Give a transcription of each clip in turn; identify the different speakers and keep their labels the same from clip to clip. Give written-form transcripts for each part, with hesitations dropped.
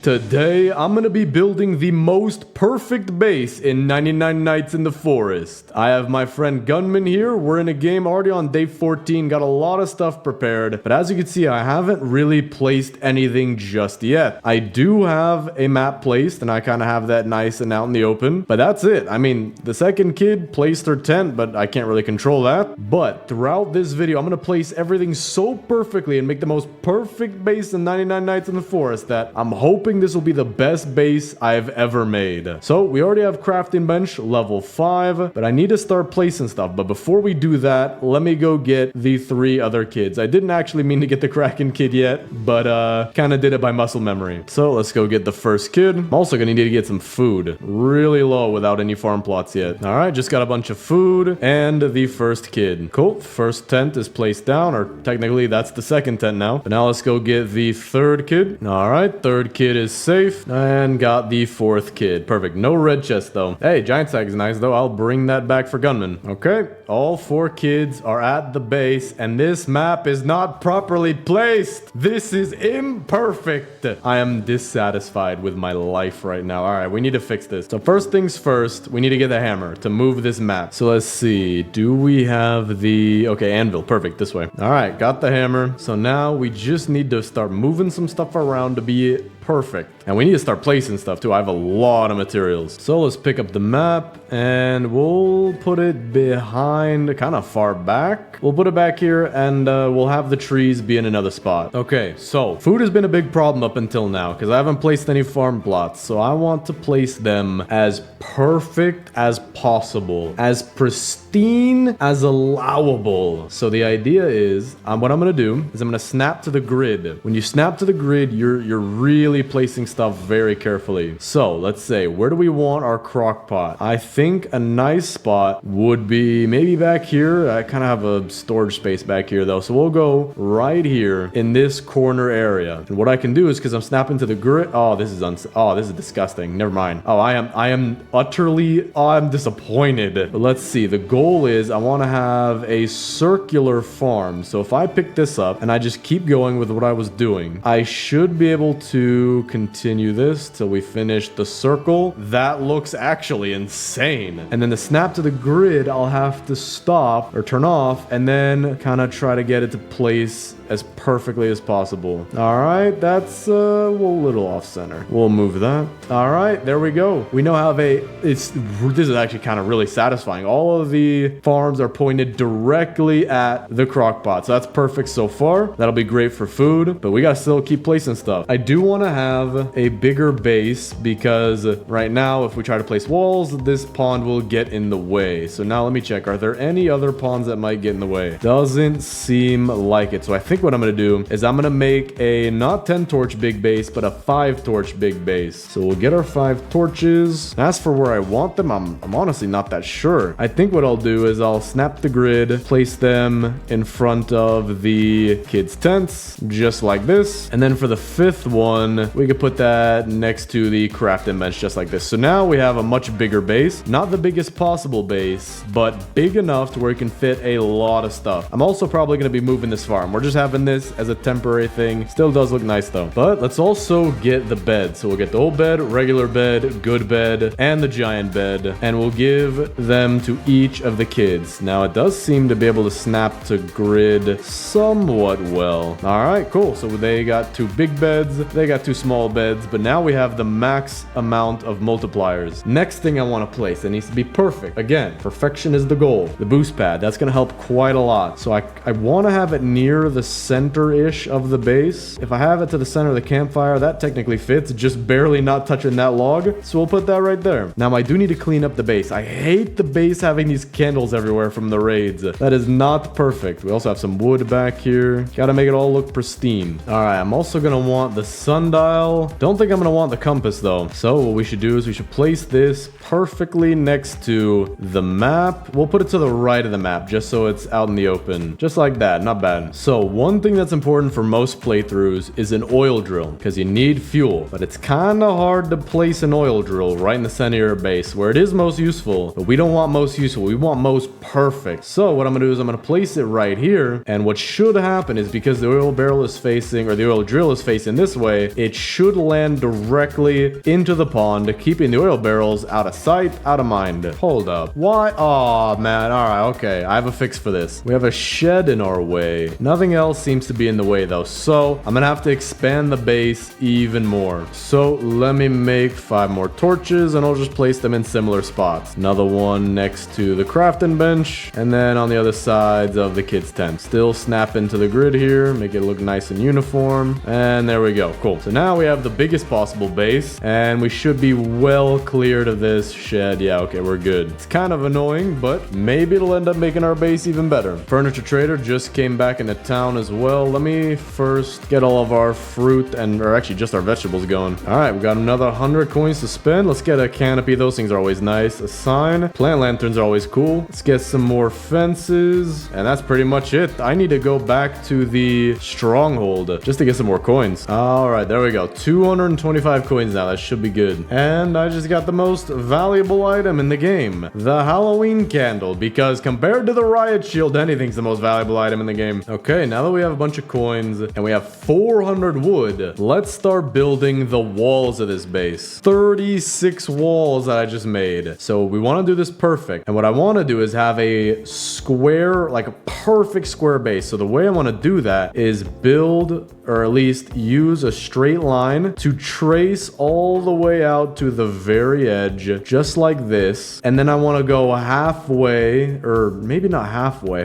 Speaker 1: Today, I'm gonna be building the most perfect base in 99 Nights in the Forest. I have my friend Gunman here. We're in a game already on day 14, got a lot of stuff prepared. But as you can see, I haven't really placed anything just yet. I do have a map placed, and I kind of have that nice and out in the open. But that's it. I mean, the second kid placed her tent, but I can't really control that. But throughout this video, I'm gonna place everything so perfectly and make the most perfect base in 99 Nights in the Forest that I'm hoping this will be the best base I've ever made. So we already have crafting bench level 5, but I need to start placing stuff. But before we do that, let me go get the 3 other kids. I didn't actually mean to get the Kraken kid yet, but kind of did it by muscle memory. So let's go get the first kid. I'm also gonna need to get some food. Really low without any farm plots yet. All right, just got a bunch of food and the first kid. Cool, first tent is placed down, or technically that's the second tent now. But now let's go get the third kid. All right, third kid is safe, and got the 4th kid. Perfect. No red chest though. Hey, giant sack is nice though. I'll bring that back for Gunman. Okay, all 4 kids are at the base, and this map is not properly placed. This is imperfect. I am dissatisfied with my life right now. All right, we need to fix this. So first things first, we need to get the hammer to move this map. So let's see. Do we have the... Okay, anvil. Perfect. This way. All right, got the hammer. So now we just need to start moving some stuff around to be perfect. And we need to start placing stuff too. I have a lot of materials. So let's pick up the map and we'll put it behind, kind of far back. We'll put it back here and we'll have the trees be in another spot. Okay, so food has been a big problem up until now because I haven't placed any farm plots. So I want to place them as perfect as possible, as pristine as allowable. So the idea is, what I'm going to do is I'm going to snap to the grid. When you snap to the grid, you're really placing stuff very carefully. So let's say, where do we want our crock pot? I think a nice spot would be maybe back here. I kind of have a storage space back here though. So we'll go right here in this corner area. And what I can do is, because I'm snapping to the grid. Oh, this is disgusting. Never mind. Oh, I am utterly, I'm disappointed. But let's see. The goal is I want to have a circular farm. So if I pick this up and I just keep going with what I was doing, I should be able to continue this till we finish the circle. That looks actually insane. And then the snap to the grid, I'll have to stop or turn off and then kind of try to get it to place as perfectly as possible. All right, that's a little off center. We'll move that. All right, there we go. We now have this is actually kind of really satisfying. All of the farms are pointed directly at the crock pot. So that's perfect so far. That'll be great for food, but we gotta still keep placing stuff. I do want to have a bigger base because right now, if we try to place walls, this pond will get in the way. So now let me check. Are there any other ponds that might get in the way? Doesn't seem like it. So I think what I'm going to do is I'm going to make a not 10 torch big base, but a 5 torch big base. So we'll get our 5 torches. As for where I want them, I'm honestly not that sure. I think what I'll do is I'll snap the grid, place them in front of the kids' tents, just like this. And then for the 5th one, we could put that next to the crafting bench, just like this. So now we have a much bigger base. Not the biggest possible base, but big enough to where it can fit a lot of stuff. I'm also probably going to be moving this farm. We're just having this as a temporary thing. Still does look nice though. But let's also get the bed. So we'll get the old bed, regular bed, good bed, and the giant bed. And we'll give them to each of the kids. Now it does seem to be able to snap to grid somewhat well. All right, cool. So they got 2 big beds. They got 2 small beds. But now we have the max amount of multipliers. Next thing I want to place, it needs to be perfect. Again, perfection is the goal. The boost pad, that's going to help quite a lot. So I want to have it near the center-ish of the base. If I have it to the center of the campfire, that technically fits, just barely not touching that log. So we'll put that right there. Now I do need to clean up the base. I hate the base having these candles everywhere from the raids. That is not perfect. We also have some wood back here. Gotta make it all look pristine. All right, I'm also gonna want the sundial. Don't think I'm gonna want the compass though. So what we should do is we should place this perfectly next to the map. We'll put it to the right of the map just so it's out in the open. Just like that, not bad. So one thing that's important for most playthroughs is an oil drill, because you need fuel. But it's kind of hard to place an oil drill right in the center of your base, where it is most useful, but we don't want most useful, we want most perfect. So what I'm gonna do is I'm gonna place it right here, and what should happen is, because the oil barrel is facing, or the oil drill is facing this way, it should land directly into the pond, keeping the oil barrels out of sight, out of mind. Hold up. Why? Oh man, alright, okay. I have a fix for this. We have a shed in our way. Nothing else seems to be in the way though, so I'm gonna have to expand the base even more. So let me make 5 more torches, and I'll just place them in similar spots. Another one next to the crafting bench, and then on the other sides of the kids' tent. Still snap into the grid here, make it look nice and uniform, and there we go. Cool. So now we have the biggest possible base, and we should be well cleared of this shed. Yeah, okay, we're good. It's kind of annoying, but maybe it'll end up making our base even better. Furniture trader just came back into town as well. Let me first get all of our fruit or actually just our vegetables going. All right, we got another 100 coins to spend. Let's get a canopy. Those things are always nice. A sign. Plant lanterns are always cool. Let's get some more fences, and that's pretty much it. I need to go back to the stronghold just to get some more coins. All right, there we go. 225 coins now. That should be good. And I just got the most valuable item in the game, the Halloween candle, because compared to the riot shield, anything's the most valuable item in the game. Okay, now that we have a bunch of coins and we have 400 wood, let's start building the walls of this base. 36 walls that I just made. So we want to do this perfect. And what I want to do is have a square, like a perfect square base. So the way I want to do that is build, or at least use a straight line to trace all the way out to the very edge, just like this. And then I want to go halfway, or maybe not halfway.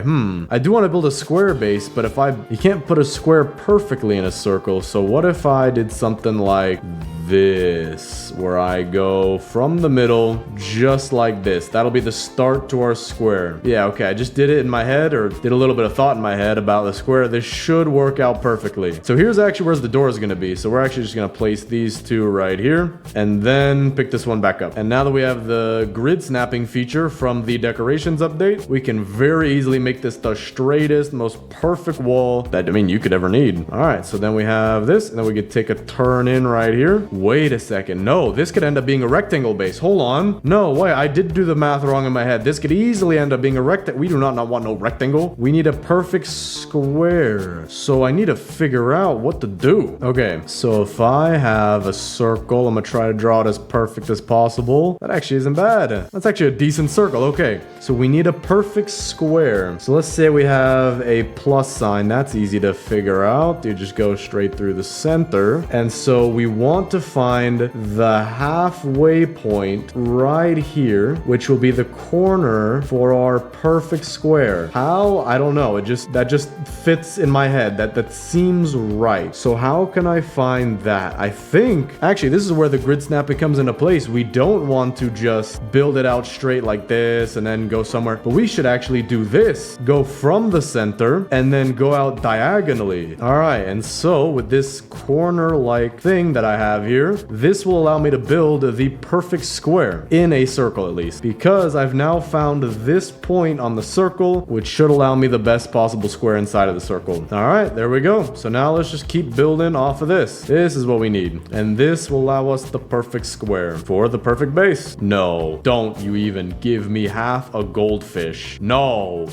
Speaker 1: I do want to build a square base, but you can't put a square perfectly in a circle. So what if I did something like this, where I go from the middle just like this? That'll be the start to our square. Yeah, okay, I just did it in my head, or did a little bit of thought in my head about the square. This should work out perfectly. So here's actually where the door is going to be. So we're actually just going to place these two right here, and then pick this one back up. And now that we have the grid snapping feature from the decorations update, we can very easily make this the straightest, most perfect wall that, I mean, you could ever need. All right, so then we have this, and then we could take a turn in right here. Wait a second. No, this could end up being a rectangle base. Hold on. No, wait, I did do the math wrong in my head. This could easily end up being a rectangle. We do not want no rectangle. We need a perfect square. So I need to figure out what to do. Okay, so if I have a circle, I'm gonna try to draw it as perfect as possible. That actually isn't bad. That's actually a decent circle. Okay, so we need a perfect square. So let's say we have a plus sign. That's easy to figure out. You just go straight through the center. And so we want to find the halfway point right here, which will be the corner for our perfect square. How? I don't know. That just fits in my head. That seems right. So how can I find that? I think actually this is where the grid snapping comes into place. We don't want to just build it out straight like this and then go somewhere, but we should actually do this. Go from the center and then go out diagonally. All right, and so with this corner like thing that I have here, this will allow me to build the perfect square in a circle, at least, because I've now found this point on the circle, which should allow me the best possible square inside of the circle. All right, there we go. So now let's just keep building off of this. This is what we need, and this will allow us the perfect square for the perfect base. No, don't you even give me half a goldfish. No,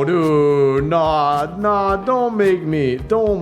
Speaker 1: dude, nah, don't make me, oh,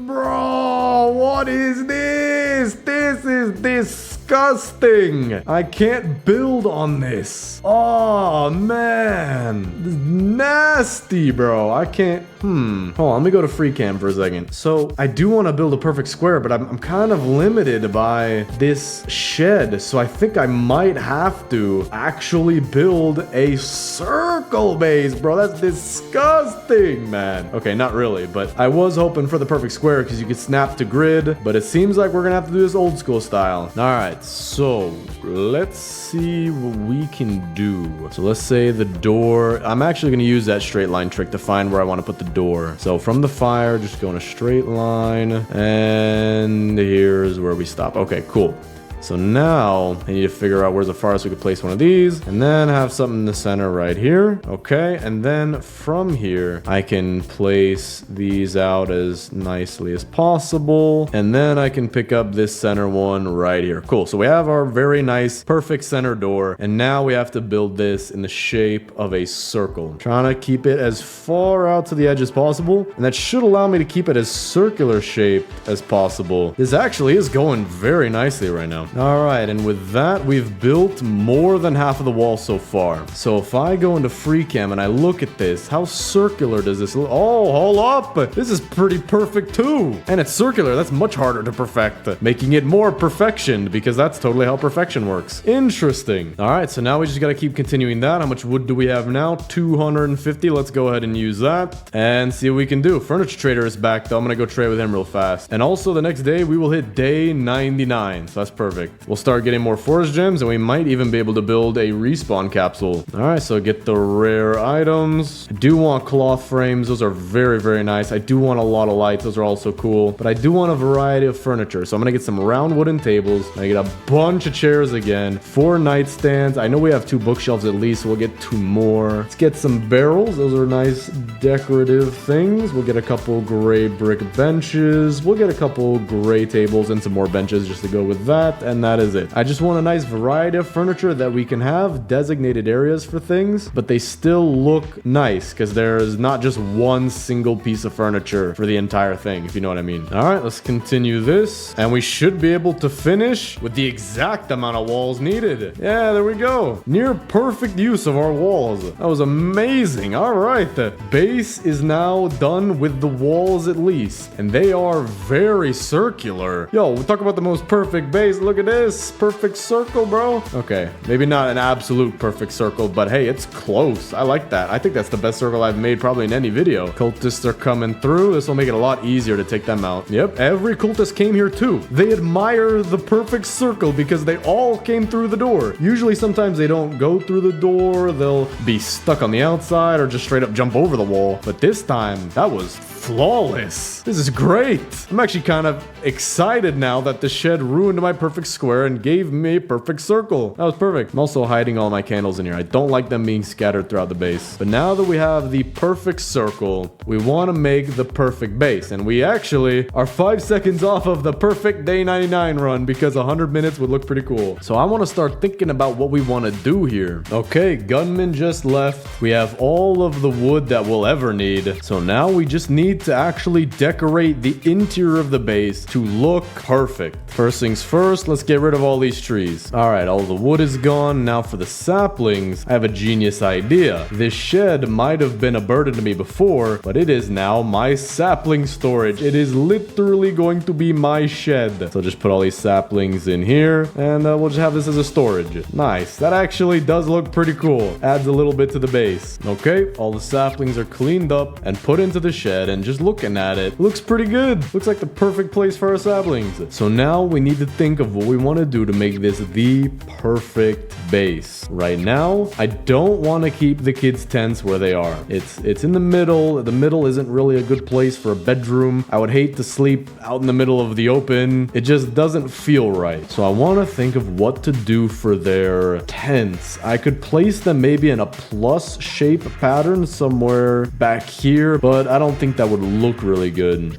Speaker 1: bro, what is this? This is disgusting. I can't build on this. Oh, man. This is nasty, bro. I can't. Hold on, let me go to FreeCam for a second. So I do want to build a perfect square, but I'm kind of limited by this shed. So I think I might have to actually build a circle base, bro. That's disgusting, man. Okay, not really, but I was hoping for the perfect square because you could snap to grid, but it seems like we're gonna have to do this old school style. All right, so let's see what we can do. So let's say the door, I'm actually gonna use that straight line trick to find where I want to put the door. So from the fire, just go in a straight line, and here's where we stop. Okay, cool. So now I need to figure out where's the farthest we could place one of these, and then have something in the center right here. Okay, and then from here I can place these out as nicely as possible, and then I can pick up this center one right here. Cool. So we have our very nice perfect center door, and now we have to build this in the shape of a circle. I'm trying to keep it as far out to the edge as possible, and that should allow me to keep it as circular shaped as possible. This actually is going very nicely right now. All right, and with that, we've built more than half of the wall so far. So if I go into FreeCam and I look at this, how circular does this look? Oh, hold up. This is pretty perfect too. And it's circular. That's much harder to perfect, making it more perfection, because that's totally how perfection works. Interesting. All right, so now we just got to keep continuing that. How much wood do we have now? 250. Let's go ahead and use that and see what we can do. Furniture Trader is back though. I'm gonna go trade with him real fast. And also the next day we will hit day 99, so that's perfect. We'll start getting more forest gems, and we might even be able to build a respawn capsule. All right, so get the rare items. I do want cloth frames. Those are very, very nice. I do want a lot of lights. Those are also cool, but I do want a variety of furniture. So I'm gonna get some round wooden tables. I get a bunch of chairs again, 4 nightstands. I know we have 2 bookshelves at least, so we'll get 2 more. Let's get some barrels. Those are nice decorative things. We'll get a couple gray brick benches. We'll get a couple gray tables and some more benches just to go with that, and that is it. I just want a nice variety of furniture that we can have designated areas for things, but they still look nice because there's not just one single piece of furniture for the entire thing, if you know what I mean. All right, let's continue this, and we should be able to finish with the exact amount of walls needed. Yeah, there we go. Near perfect use of our walls. That was amazing. All right, the base is now done with the walls at least, and they are very circular. Yo, we talk about the most perfect base. Look at this. Perfect circle, bro. Okay, maybe not an absolute perfect circle, but hey, it's close. I like that. I think that's the best circle I've made probably in any video. Cultists are coming through. This will make it a lot easier to take them out. Yep, every cultist came here too. They admire the perfect circle because they all came through the door. Usually sometimes they don't go through the door. They'll be stuck on the outside or just straight up jump over the wall. But this time, that was flawless. This is great. I'm actually kind of excited now that the shed ruined my perfect square and gave me a perfect circle. That was perfect. I'm also hiding all my candles in here. I don't like them being scattered throughout the base. But now that we have the perfect circle, we want to make the perfect base. And we actually are 5 seconds off of the perfect day 99 run because 100 minutes would look pretty cool. So I want to start thinking about what we want to do here. Okay, Gunman just left. We have all of the wood that we'll ever need. So now we just need to actually decorate the interior of the base to look perfect. First things first, let's get rid of all these trees. All right, all the wood is gone. Now for the saplings, I have a genius idea. This shed might have been a burden to me before, but it is now my sapling storage. It is literally going to be my shed. So just put all these saplings in here, and we'll just have this as a storage. Nice. That actually does look pretty cool. Adds a little bit to the base. Okay, all the saplings are cleaned up and put into the shed, and just looking at it, looks pretty good. Looks like the perfect place for our saplings. So now we need to think of what we want to do to make this the perfect base. Right now, I don't want to keep the kids' tents where they are. It's in the middle. The middle isn't really a good place for a bedroom. I would hate to sleep out in the middle of the open. It just doesn't feel right. So I want to think of what to do for their tents. I could place them maybe in a plus shape pattern somewhere back here, but I don't think that would look really good.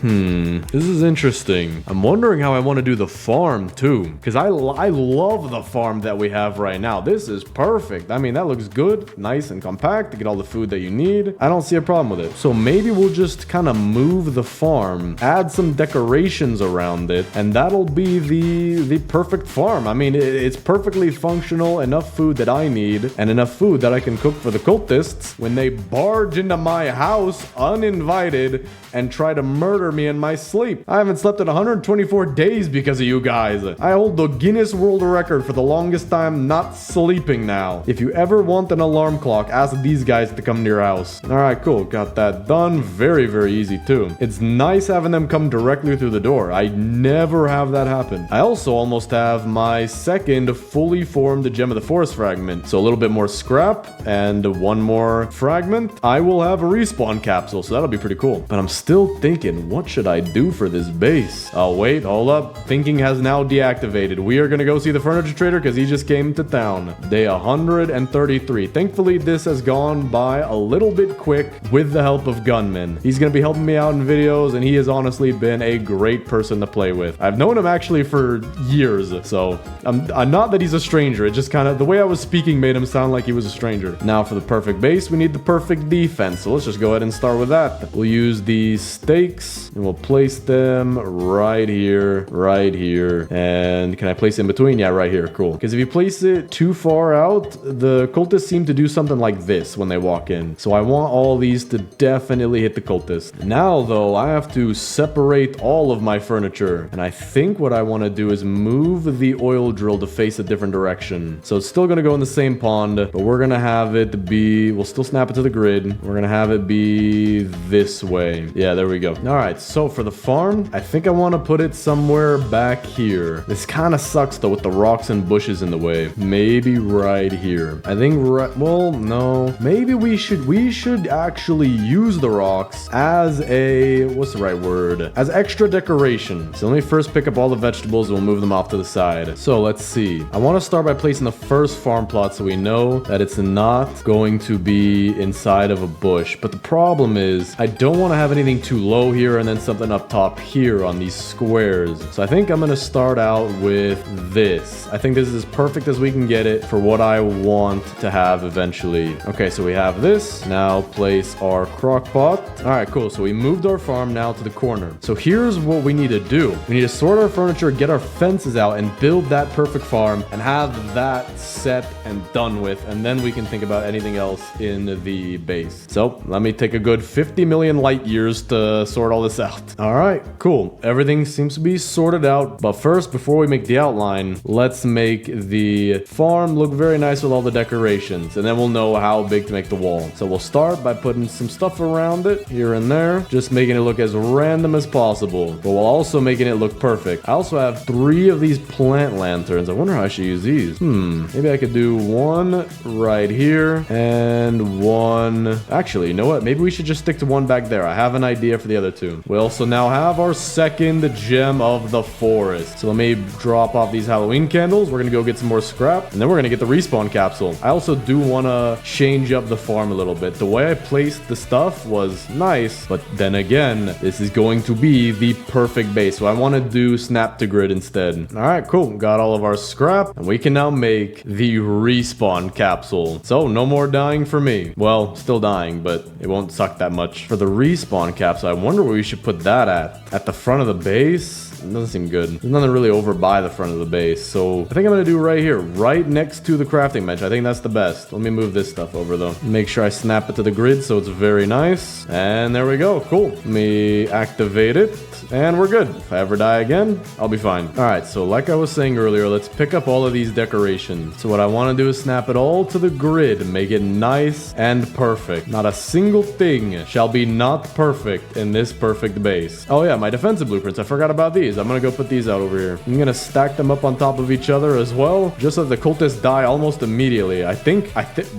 Speaker 1: This is interesting. I'm wondering how I want to do the farm too, because I love the farm that we have right now. This is perfect. I mean, that looks good, nice and compact to get all the food that you need. I don't see a problem with it. So maybe we'll just kind of move the farm, add some decorations around it, and that'll be the perfect farm. I mean, it's perfectly functional, enough food that I need, and enough food that I can cook for the cultists when they barge into my house uninvited and try to murder me in my sleep. I haven't slept in 124 days because of you guys. I hold the Guinness World Record for the longest time not sleeping now. If you ever want an alarm clock, ask these guys to come to your house. Alright, cool. Got that done. Very, very easy too. It's nice having them come directly through the door. I never have that happen. I also almost have my second fully formed Gem of the Forest fragment. So a little bit more scrap and one more fragment. I will have a respawn capsule, so that'll be pretty cool. But I'm still thinking, what should I do for this base? Oh, wait, hold up. Thinking has now deactivated. activated. We are gonna go see the furniture trader because he just came to town. Day 133. Thankfully, this has gone by a little bit quick with the help of Gunman. He's gonna be helping me out in videos, and he has honestly been a great person to play with. I've known him actually for years, so I'm not that he's a stranger. It just kind of, the way I was speaking made him sound like he was a stranger. Now for the perfect base, we need the perfect defense. So let's just go ahead and start with that. We'll use these stakes and we'll place them right here, and can I place it in between? Yeah, right here. Cool. Because if you place it too far out, the cultists seem to do something like this when they walk in. So I want all these to definitely hit the cultist. Now though, I have to separate all of my furniture, and I think what I want to do is move the oil drill to face a different direction. So it's still going to go in the same pond, but we're going to have it be, we'll still snap it to the grid. We're going to have it be this way. Yeah, there we go. All right, so for the farm, I think I want to put it somewhere back here. This kind of sucks though with the rocks and bushes in the way. Maybe right here. I think right, well, no. Maybe we should actually use the rocks as a, what's the right word? As extra decoration. So let me first pick up all the vegetables and we'll move them off to the side. So let's see. I want to start by placing the first farm plot so we know that it's not going to be inside of a bush. But the problem is I don't want to have anything too low here and then something up top here on these squares. So I think I'm going to start out with this. I think this is as perfect as we can get it for what I want to have eventually. Okay, so we have this. Now place our crock pot. All right, cool. So we moved our farm now to the corner. So here's what we need to do. We need to sort our furniture, get our fences out, and build that perfect farm and have that set and done with. And then we can think about anything else in the base. So let me take a good 50 million light years to sort all this out. All right, cool. Everything seems to be sorted out. But first, before we make the outline, let's make the farm look very nice with all the decorations. And then we'll know how big to make the wall. So we'll start by putting some stuff around it here and there, just making it look as random as possible, but while also making it look perfect. I also have 3 of these plant lanterns. I wonder how I should use these. Maybe I could do one right here and one. Actually, you know what? Maybe we should just stick to one back there. I have an idea for the other 2. We also now have our second gem of the forest. So let me drop off these Halloween candles. We're gonna go get some more scrap, and then we're gonna get the respawn capsule. I also do want to change up the farm a little bit. The way I placed the stuff was nice, but then again, this is going to be the perfect base. So I want to do snap to grid instead. All right, cool. Got all of our scrap, and we can now make the respawn capsule. So no more dying for me. Well, still dying, but it won't suck that much. For the respawn capsule, I wonder where we should put that at. At the front of the base? It doesn't seem good. There's nothing really over by the front of the base. So I think I'm going to do right here, right next to the crafting bench. I think that's the best. Let me move this stuff over though. Make sure I snap it to the grid so it's very nice. And there we go. Cool. Let me activate it. And we're good. If I ever die again, I'll be fine. All right, so like I was saying earlier, let's pick up all of these decorations. So what I want to do is snap it all to the grid, make it nice and perfect. Not a single thing shall be not perfect in this perfect base. Oh yeah, my defensive blueprints. I forgot about these. I'm going to go put these out over here. I'm going to stack them up on top of each other as well, just so the cultists die almost immediately. I think,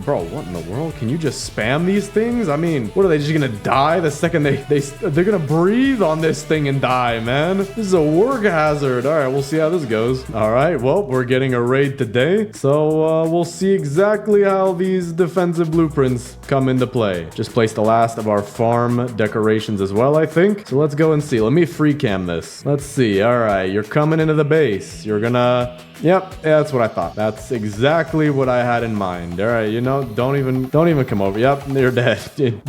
Speaker 1: bro, what in the world? Can you just spam these things? I mean, what are they just going to die the second they're going to breathe on this thing and die, man? This is a work hazard. All right, we'll see how this goes. All right, well, we're getting a raid today, so we'll see exactly how these defensive blueprints come into play. Just placed the last of our farm decorations as well, I think. So let's go and see. Let me free cam this. Let's see. All right, you're coming into the base. You're gonna... Yep, yeah, that's what I thought. That's exactly what I had in mind. All right, you know, don't even come over. Yep, you're dead.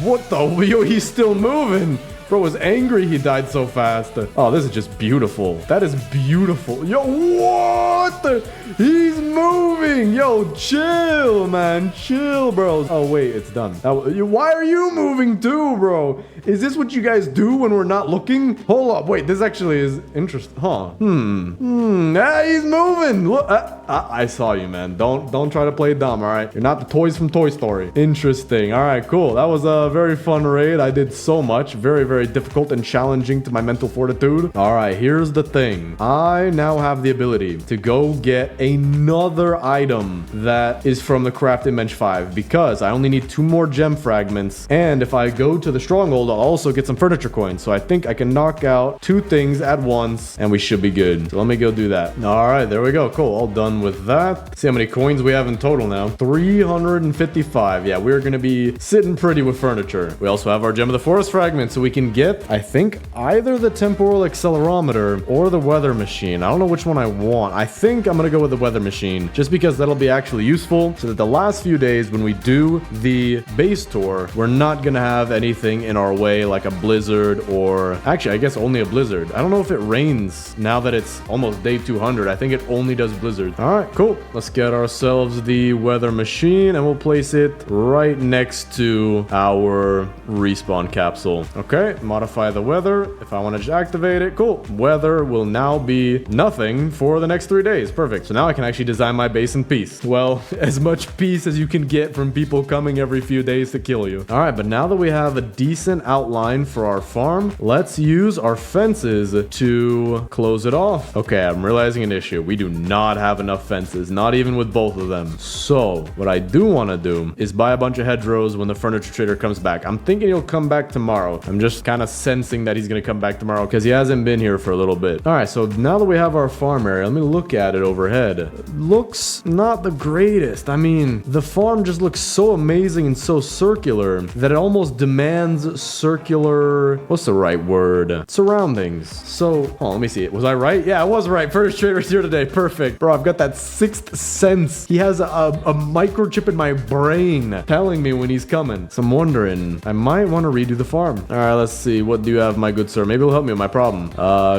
Speaker 1: What the? Yo, he's still moving. Bro was angry he died so fast. Oh, this is just beautiful. That is beautiful. Yo, what the? He's moving. Yo, chill, man. Chill, bro. Oh, wait, it's done. Why are you moving too, bro? Is this what you guys do when we're not looking? Hold up. Wait, this actually is interesting. Huh. Ah, he's moving. Look, I saw you, man. Don't try to play dumb, all right? You're not the toys from Toy Story. Interesting. All right, cool. That was a very fun raid. I did so much. Very, very difficult and challenging to my mental fortitude. All right, here's the thing. I now have the ability to go get another item that is from the crafting bench 5 because I only need 2 more gem fragments. And if I go to the stronghold I'll also get some furniture coins. So I think I can knock out 2 things at once and we should be good. So let me go do that. All right, there we go. Cool. All done with that. See how many coins we have in total now. 355. Yeah, we're going to be sitting pretty with furniture. We also have our Gem of the Forest fragment, so we can get, I think, either the temporal accelerometer or the weather machine. I don't know which one I want. I think I'm going to go with the weather machine just because that'll be actually useful so that the last few days when we do the base tour, we're not going to have anything in our way like a blizzard or actually, I guess only a blizzard. I don't know if it rains now that it's almost day 200. I think it only does blizzard. All right, cool. Let's get ourselves the weather machine and we'll place it right next to our respawn capsule. Okay, modify the weather. If I want to just activate it, cool. Weather will now be nothing for the next 3 days. Perfect. So now I can actually design my base in peace. Well, as much peace as you can get from people coming every few days to kill you. All right, but now that we have a decent outline for our farm, let's use our fences to close it off. Okay, I'm realizing an issue. We do not have enough fences, not even with both of them. So what I do want to do is buy a bunch of hedgerows when the furniture trader comes back. I'm thinking he'll come back tomorrow. I'm just kind of sensing that he's going to come back tomorrow because he hasn't been here for a little bit. All right, so now that we have our farm area, let me look at it overhead. It looks not the greatest. I mean, the farm just looks so amazing and so circular that it almost demands circular, what's the right word? Surroundings. So, oh, let me see it. Was I right? Yeah, I was right. Furniture trader's here today. Perfect. Bro, I've got that sixth sense. He has a microchip in my brain telling me when he's coming. So I'm wondering, I might want to redo the farm. All right, let's see. What do you have, my good sir? Maybe it'll help me with my problem.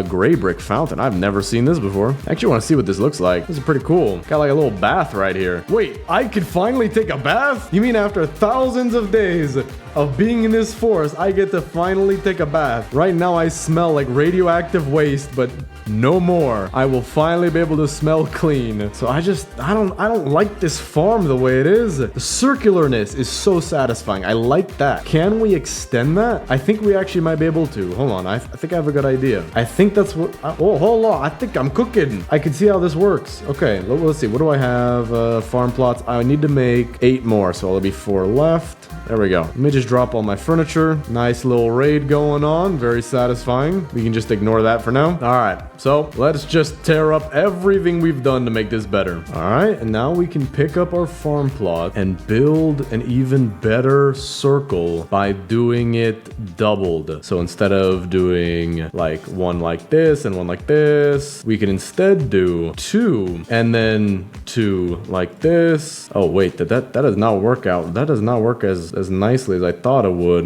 Speaker 1: Gray brick fountain. I've never seen this before. I actually want to see what this looks like. This is pretty cool. Got like a little bath right here. Wait, I could finally take a bath? You mean after thousands of days of being in this forest, I get to finally take a bath? Right now I smell like radioactive waste, but no more. I will finally be able to smell clean. So I don't like this farm the way it is. The circularness is so satisfying. I like that. Can we extend that? I think we actually might be able to. Hold on. I think I have a good idea. I think that's what... oh, hold on. I think I'm cooking. I can see how this works. Okay, let's see. What do I have? Farm plots. I need to make 8 more, so there'll be 4 left. There we go. Let me just drop all my furniture. Nice little raid going on. Very satisfying. We can just ignore that for now. All right. So let's just tear up everything we've done to make this better. All right. And now we can pick up our farm plot and build an even better circle by doing it doubled. So instead of doing like one like this and one like this, we can instead do 2 and then 2 like this. Oh, wait, that does not work out. That does not work as nicely as I thought it would.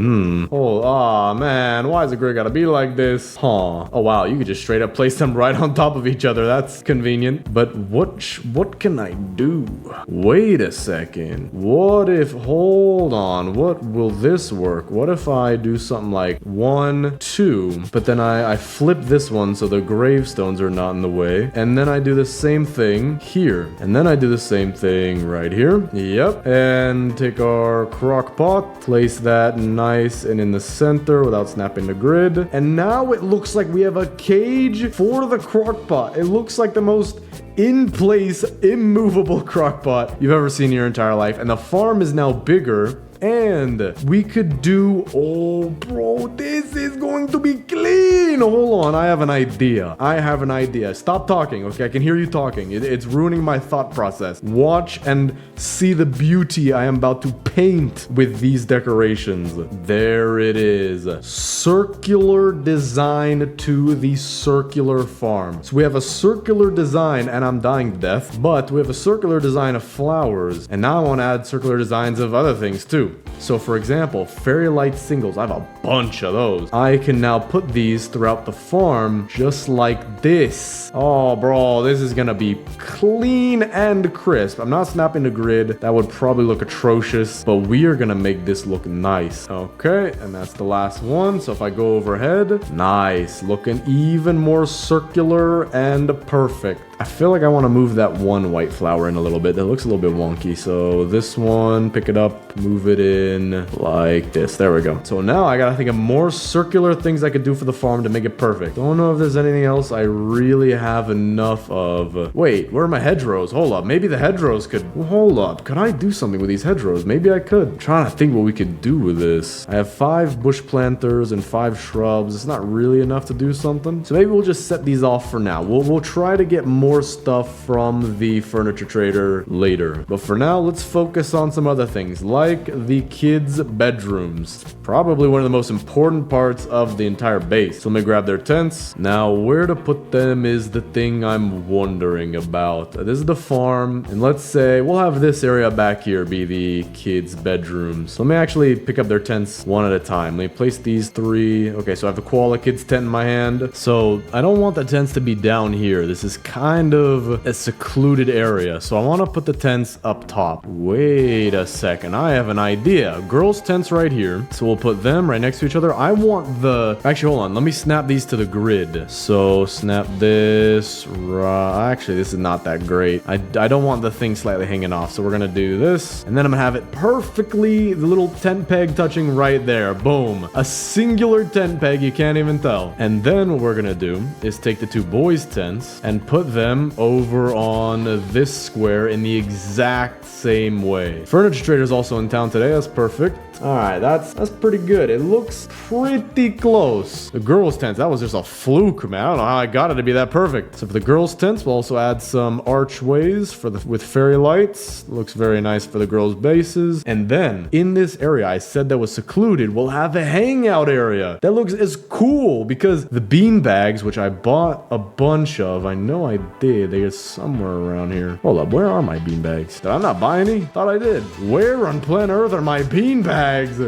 Speaker 1: Oh, man, why is the grid gotta be like this? Huh. Oh, wow, you could just straight up place them right on top of each other. That's convenient. But what can I do? Wait a second. What if, hold on, what will this work? What if I do something like 1, 2, but then I flip this one so the gravestones are not in the way, and then I do the same thing here, and then I do the same thing right here. Yep. And take our crock pot, place that nice and in the center without snapping the grid. And now it looks like we have a cage for the crock pot. It looks like the most in place, immovable crock pot you've ever seen in your entire life. And the farm is now bigger. And we could do, oh bro, this is going to be clean. Hold on, I have an idea. Stop talking, okay? I can hear you talking. It's ruining my thought process. Watch and see the beauty I am about to paint with these decorations. There it is. Circular design to the circular farm. So we have a circular design, and I'm dying to death, but we have a circular design of flowers, and now I want to add circular designs of other things too. So for example, fairy light singles, I have a bunch of those. I can now put these throughout the farm just like this. Oh bro, this is gonna be clean and crisp. I'm not snapping the grid. That would probably look atrocious, but we are gonna make this look nice. Okay, and that's the last one. So if I go overhead, nice, looking even more circular and perfect. I feel like I want to move that one white flower in a little bit. That looks a little bit wonky. So this one, pick it up, move it in like this. There we go. So now I gotta think of more circular things I could do for the farm to make it perfect. Don't know if there's anything else I really have enough of. Wait, where are my hedgerows? Hold up. Maybe the hedgerows could... Hold up. Could I do something with these hedgerows? Maybe I could. I'm trying to think what we could do with this. I have 5 bush planters and 5 shrubs. It's not really enough to do something. So maybe we'll just set these off for now. We'll try to get more stuff from the furniture trader later. But for now, let's focus on some other things, like the kids' bedrooms. Probably one of the most important parts of the entire base. So let me grab their tents. Now, where to put them is the thing I'm wondering about. This is the farm, and let's say we'll have this area back here be the kids' bedrooms. So let me actually pick up their tents one at a time. Let me place these 3. Okay, so I have the koala kids tent in my hand. So I don't want the tents to be down here. This is kind of a secluded area. So I want to put the tents up top. Wait a second. I have an idea. Girls' tents right here. So we'll put them right next to each other. I want the... Actually, hold on. Let me snap these to the grid. So snap this. Actually, this is not that great. I don't want the thing slightly hanging off. So we're going to do this. And then I'm going to have it perfectly, the little tent peg touching right there. Boom. A singular tent peg. You can't even tell. And then what we're going to do is take the 2 boys' tents and put them over on this square in the exact same way. Furniture Trader's also in town today. That's perfect. All right, that's pretty good. It looks pretty close. The girls' tents, that was just a fluke, man. I don't know how I got it to be that perfect. So for the girls' tents, we'll also add some archways with fairy lights. Looks very nice for the girls' bases. And then in this area I said that was secluded, we'll have a hangout area. That looks as cool because the bean bags, which I bought a bunch of, I know I did. They are somewhere around here. Hold up, where are my bean bags? Did I not buy any? Thought I did. Where on planet Earth are my bean bags?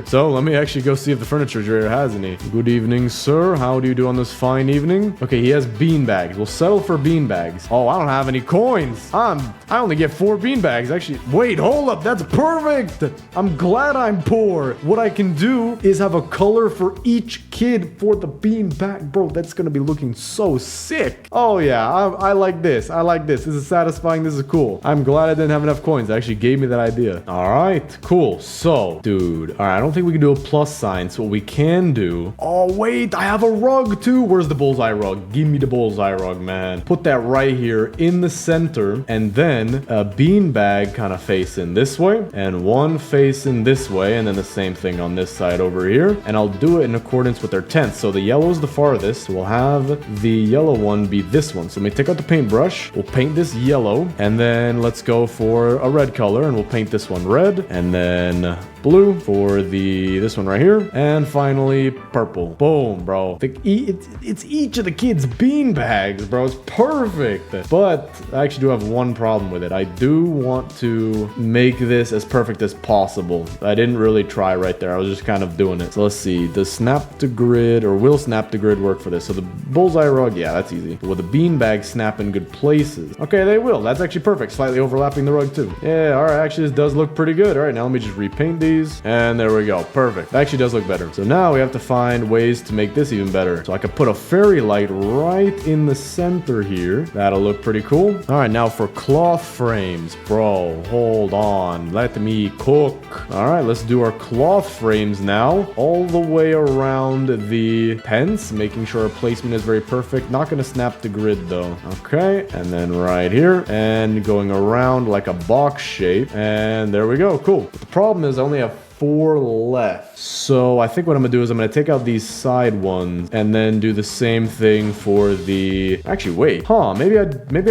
Speaker 1: So let me actually go see if the furniture trader has any. Good evening, sir. How do you do on this fine evening? Okay, he has bean bags. We'll settle for bean bags. Oh, I don't have any coins. I only get 4 bean bags. Actually, wait, hold up. That's perfect. I'm glad I'm poor. What I can do is have a color for each kid for the bean bag. Bro, that's gonna be looking so sick. Oh yeah, I like this. I like this. This is satisfying. This is cool. I'm glad I didn't have enough coins. It actually gave me that idea. All right, cool. So, dude. All right, I don't think we can do a plus sign. So what we can do... Oh, wait, I have a rug too. Where's the bullseye rug? Give me the bullseye rug, man. Put that right here in the center. And then a bean bag kind of facing this way. And one facing this way. And then the same thing on this side over here. And I'll do it in accordance with their tents. So the yellow's the farthest. So we'll have the yellow one be this one. So let me take out the paintbrush. We'll paint this yellow. And then let's go for a red color. And we'll paint this one red. And then... blue for this one right here, and finally purple. Boom, bro. It's each of the kids' bean bags, bro. It's perfect. But I actually do have one problem with it. I do want to make this as perfect as possible. I didn't really try right there. I was just kind of doing it. So let's see. Does snap to grid, or will snap to grid work for this? So the bullseye rug, yeah, that's easy. Will the bean bags snap in good places? Okay, they will. That's actually perfect. Slightly overlapping the rug too. Yeah, all right. Actually, this does look pretty good. All right, now let me just repaint these. And there we go. Perfect. That actually does look better. So now we have to find ways to make this even better. So I could put a fairy light right in the center here. That'll look pretty cool. All right, now for cloth frames. Bro, hold on. Let me cook. All right, let's do our cloth frames now. All the way around the tents, making sure our placement is very perfect. Not going to snap the grid though. Okay, and then right here. And going around like a box shape. And there we go. Cool. But the problem is I only have 4 left. So I think what I'm gonna do is I'm gonna take out these side ones and then do the same thing for the... Actually, wait. Maybe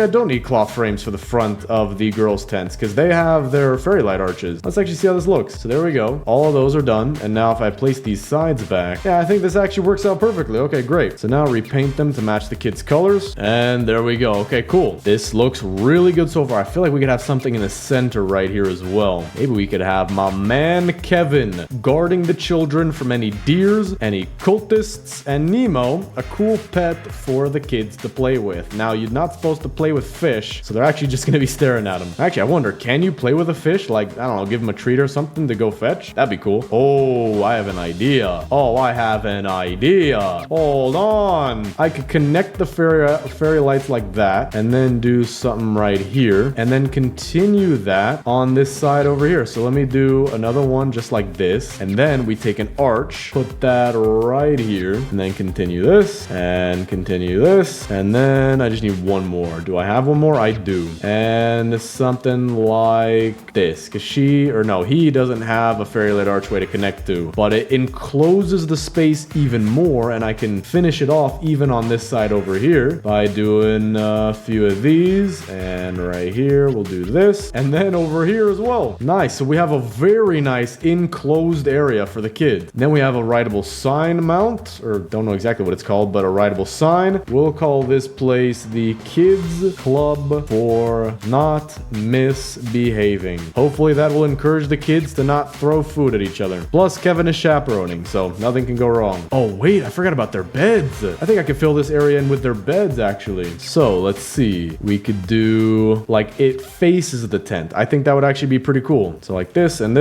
Speaker 1: I don't need cloth frames for the front of the girls' tents because they have their fairy light arches. Let's actually see how this looks. So there we go. All of those are done. And now if I place these sides back, yeah, I think this actually works out perfectly. Okay, great. So now repaint them to match the kids' colors. And there we go. Okay, cool. This looks really good so far. I feel like we could have something in the center right here as well. Maybe we could have my man Kevin Kevin, guarding the children from any deers, any cultists, and Nemo, a cool pet for the kids to play with. Now, you're not supposed to play with fish, so they're actually just gonna be staring at them. Actually, I wonder, can you play with a fish? Like, I don't know, give them a treat or something to go fetch? That'd be cool. Oh, I have an idea. Hold on. I could connect the fairy lights like that, and then do something right here, and then continue that on this side over here. So let me do another one just like this, and then we take an arch, put that right here, and then continue this, and continue this, and then I just need one more. Do I have one more? I do. And something like this, because he doesn't have a fairy light archway to connect to, but it encloses the space even more, and I can finish it off even on this side over here by doing a few of these, and right here we'll do this, and then over here as well. Nice. So we have a very nice enclosed area for the kids. Then we have a writable sign mount, or don't know exactly what it's called, but a writable sign. We'll call this place the Kids Club for Not Misbehaving. Hopefully that will encourage the kids to not throw food at each other. Plus Kevin is chaperoning, so nothing can go wrong. Oh wait, I forgot about their beds. I think I could fill this area in with their beds actually. So let's see. We could do like it faces the tent. I think that would actually be pretty cool. So like this, and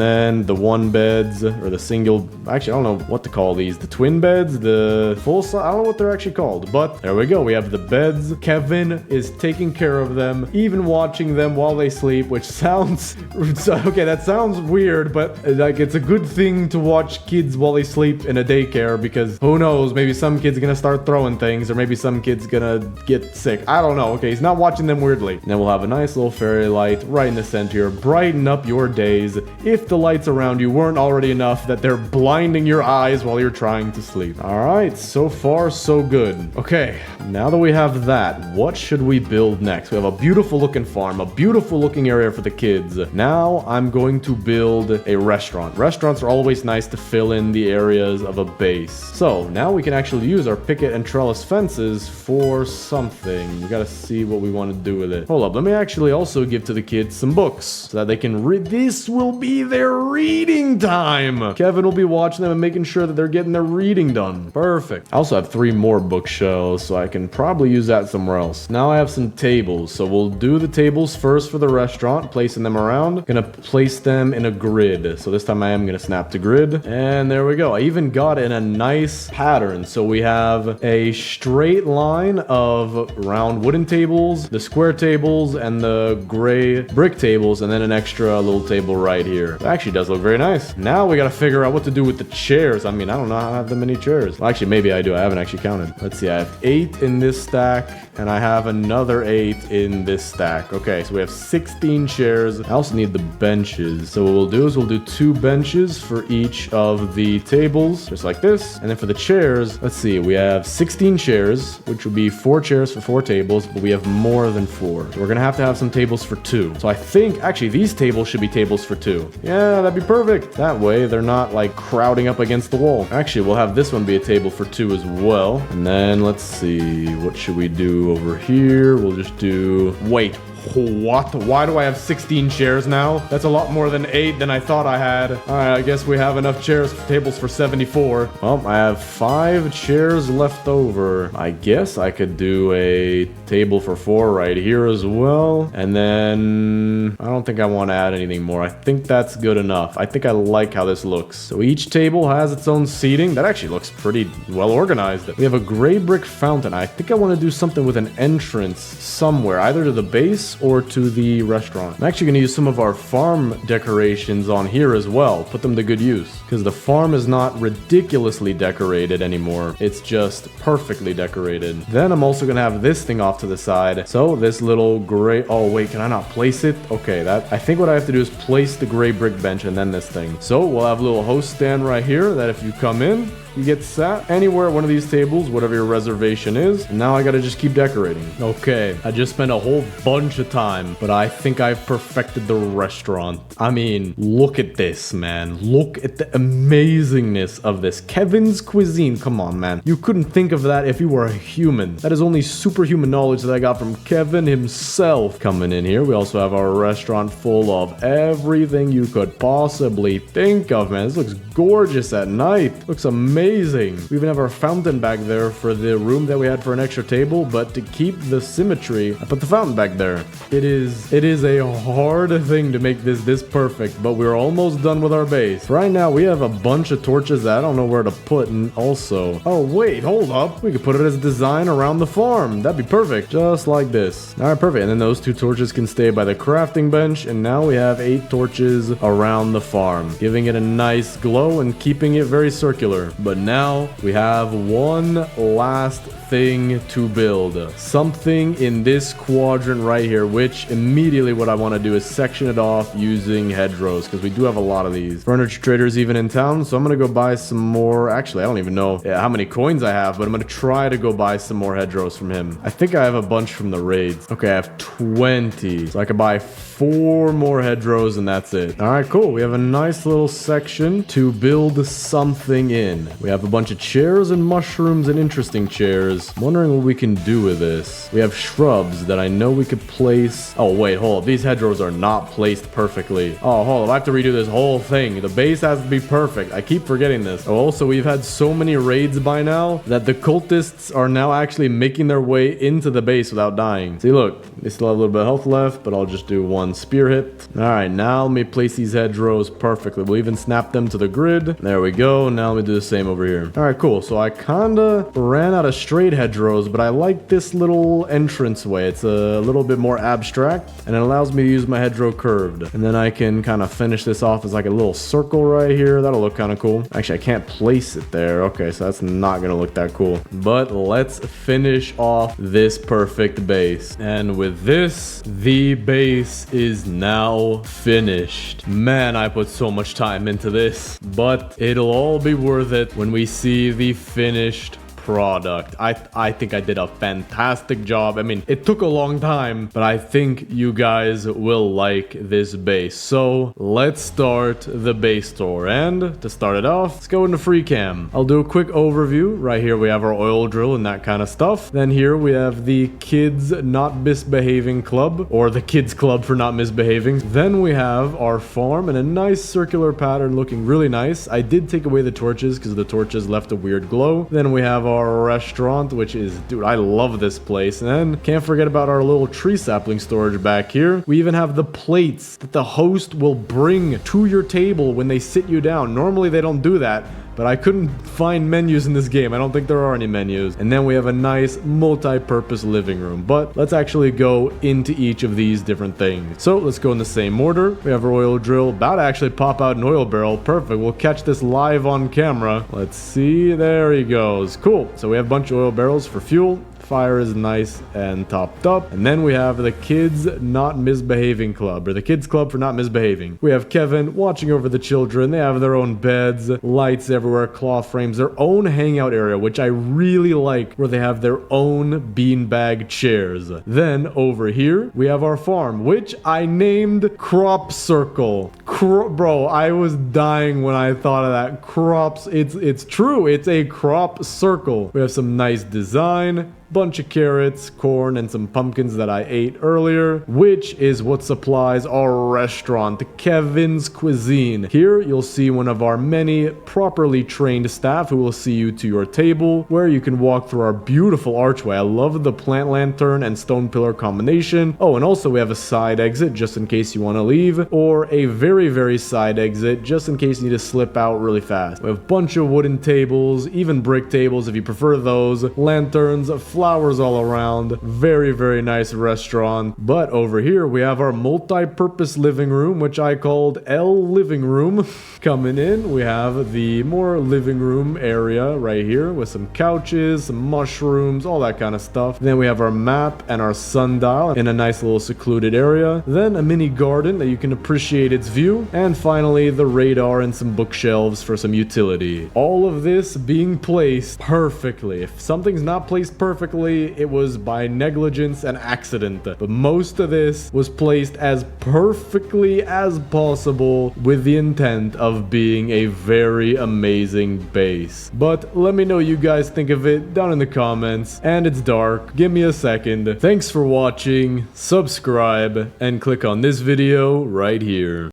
Speaker 1: then the one beds, or the single, actually I don't know what to call these. The twin beds, the full size, I don't know what they're actually called, but there we go. We have the beds. Kevin is taking care of them, even watching them while they sleep, which sounds, okay, that sounds weird, but like it's a good thing to watch kids while they sleep in a daycare, because who knows, maybe some kid's gonna start throwing things, or maybe some kid's gonna get sick. I don't know. Okay, he's not watching them weirdly. And then we'll have a nice little fairy light right in the center here. Brighten up your days if the lights around you weren't already enough that they're blinding your eyes while you're trying to sleep. All right, so far so good. Okay, now that we have that, what should we build next? We have a beautiful looking farm, a beautiful looking area for the kids. Now I'm going to build a restaurant. Restaurants are always nice to fill in the areas of a base. So now we can actually use our picket and trellis fences for something. We gotta see what we want to do with it. Hold up, let me actually also give to the kids some books so that they can read. This will be their reading time. Kevin will be watching them and making sure that they're getting their reading done. Perfect. I also have 3 more bookshelves, so I can probably use that somewhere else. Now I have some tables, so we'll do the tables first for the restaurant, placing them around. Gonna place them in a grid. So this time I am gonna snap to grid, and there we go. I even got in a nice pattern. So we have a straight line of round wooden tables, the square tables, and the gray brick tables, and then an extra little table right here. It actually does look very nice. Now we gotta figure out what to do with the chairs. I mean, I don't know how I have that many chairs. Well, actually, maybe I do. I haven't actually counted. Let's see. I have 8 in this stack, and I have another 8 in this stack. Okay, so we have 16 chairs. I also need the benches. So what we'll do is we'll do 2 benches for each of the tables, just like this. And then for the chairs, let's see. We have 16 chairs, which will be 4 chairs for 4 tables, but we have more than 4. So we're gonna have to have some tables for 2. So I think, actually, these tables should be tables for 2. Yeah, that'd be perfect. That way, they're not, like, crowding up against the wall. Actually, we'll have this one be a table for 2 as well. And then, let's see. What should we do over here? We'll just do... Wait. What? Why do I have 16 chairs now? That's a lot more than 8 than I thought I had. Alright, I guess we have enough tables for 74. Well, I have 5 chairs left over. I guess I could do a table for 4 right here as well. And then I don't think I want to add anything more. I think that's good enough. I think I like how this looks. So each table has its own seating. That actually looks pretty well organized. We have a gray brick fountain. I think I want to do something with an entrance somewhere, either to the base or to the restaurant. I'm actually going to use some of our farm decorations on here as well. Put them to good use, because the farm is not ridiculously decorated anymore. It's just perfectly decorated. Then I'm also going to have this thing off to the side. So this little gray... Oh, wait, can I not place it? Okay, I think what I have to do is place the gray brick bench and then this thing. So we'll have a little host stand right here that if you come in, You get sat anywhere at one of these tables, whatever your reservation is. And now I gotta just keep decorating. Okay, I just spent a whole bunch of time, but I think I've perfected the restaurant. I mean, look at this, man. Look at the amazingness of this. Kevin's Cuisine. Come on, man. You couldn't think of that if you were a human. That is only superhuman knowledge that I got from Kevin himself. Coming in here, we also have our restaurant full of everything you could possibly think of, man. This looks gorgeous at night. Looks amazing. We even have our fountain back there for the room that we had for an extra table, but to keep the symmetry, I put the fountain back there. It is a hard thing to make this perfect, but we're almost done with our base. Right now, we have a bunch of torches that I don't know where to put, and also, oh wait, hold up. We could put it as a design around the farm. That'd be perfect. Just like this. All right, perfect. And then those 2 torches can stay by the crafting bench, and now we have 8 torches around the farm, giving it a nice glow and keeping it very circular. But now we have one last thing to build. Something in this quadrant right here, which immediately what I want to do is section it off using hedgerows, because we do have a lot of these. Furniture trader's even in town, so I'm going to go buy some more. Actually, I don't even know how many coins I have, but I'm going to try to go buy some more hedgerows from him. I think I have a bunch from the raids. Okay, I have 20, so I could buy 4 more hedgerows and that's it. All right, cool. We have a nice little section to build something in. We have a bunch of chairs and mushrooms and interesting chairs. I'm wondering what we can do with this. We have shrubs that I know we could place. Oh, wait, hold up. These hedgerows are not placed perfectly. Oh, hold up. I have to redo this whole thing. The base has to be perfect. I keep forgetting this. Oh, also, we've had so many raids by now that the cultists are now actually making their way into the base without dying. See, look, they still have a little bit of health left, but I'll just do 1 spear hit. All right, now let me place these hedgerows perfectly. We'll even snap them to the grid. There we go. Now let me do the same over here. All right, cool. So I kind of ran out of straight hedgerows, but I like this little entranceway. It's a little bit more abstract, and it allows me to use my hedgerow curved. And then I can kind of finish this off as like a little circle right here. That'll look kind of cool. Actually, I can't place it there. Okay, so that's not going to look that cool. But let's finish off this perfect base. And with this, the base is now finished. Man, I put so much time into this, but it'll all be worth it when we see the finished product. I think I did a fantastic job. I mean, it took a long time, but I think you guys will like this base. So let's start the base tour. And to start it off, let's go into free cam. I'll do a quick overview. Right here we have our oil drill and that kind of stuff. Then here we have the kids not misbehaving club, or the kids club for not misbehaving. Then we have our farm in a nice circular pattern looking really nice. I did take away the torches because the torches left a weird glow. Then we have our restaurant, which is, dude, I love this place. And then can't forget about our little tree sapling storage back here. We even have the plates that the host will bring to your table when they sit you down. Normally they don't do that, but I couldn't find menus in this game. I don't think there are any menus. And then we have a nice multi-purpose living room. But let's actually go into each of these different things. So let's go in the same order. We have our oil drill, about to actually pop out an oil barrel. Perfect. We'll catch this live on camera. Let's see. There he goes. Cool. So we have a bunch of oil barrels for fuel. Fire is nice and topped up. And then we have the kids not misbehaving club, or the kids club for not misbehaving. We have Kevin watching over the children. They have their own beds, lights everywhere, cloth frames, their own hangout area, which I really like, where they have their own beanbag chairs. Then over here we have our farm, which I named Crop Circle. Bro, I was dying when I thought of that. Crops, it's true. It's a crop circle. We have some nice design. Bunch of carrots, corn, and some pumpkins that I ate earlier, which is what supplies our restaurant, Kevin's Cuisine. Here, you'll see one of our many properly trained staff who will see you to your table, where you can walk through our beautiful archway. I love the plant lantern and stone pillar combination. Oh, and also we have a side exit just in case you want to leave, or a very, very side exit just in case you need to slip out really fast. We have a bunch of wooden tables, even brick tables if you prefer those, lanterns, flowers all around. Very, very nice restaurant. But over here, we have our multi-purpose living room, which I called L Living Room. Coming in, we have the more living room area right here with some couches, some mushrooms, all that kind of stuff. Then we have our map and our sundial in a nice little secluded area. Then a mini garden that you can appreciate its view. And finally, the radar and some bookshelves for some utility. All of this being placed perfectly. If something's not placed perfectly, it was by negligence and accident. But most of this was placed as perfectly as possible with the intent of being a very amazing base. But let me know what you guys think of it down in the comments. And it's dark. Give me a second. Thanks for watching. Subscribe and click on this video right here.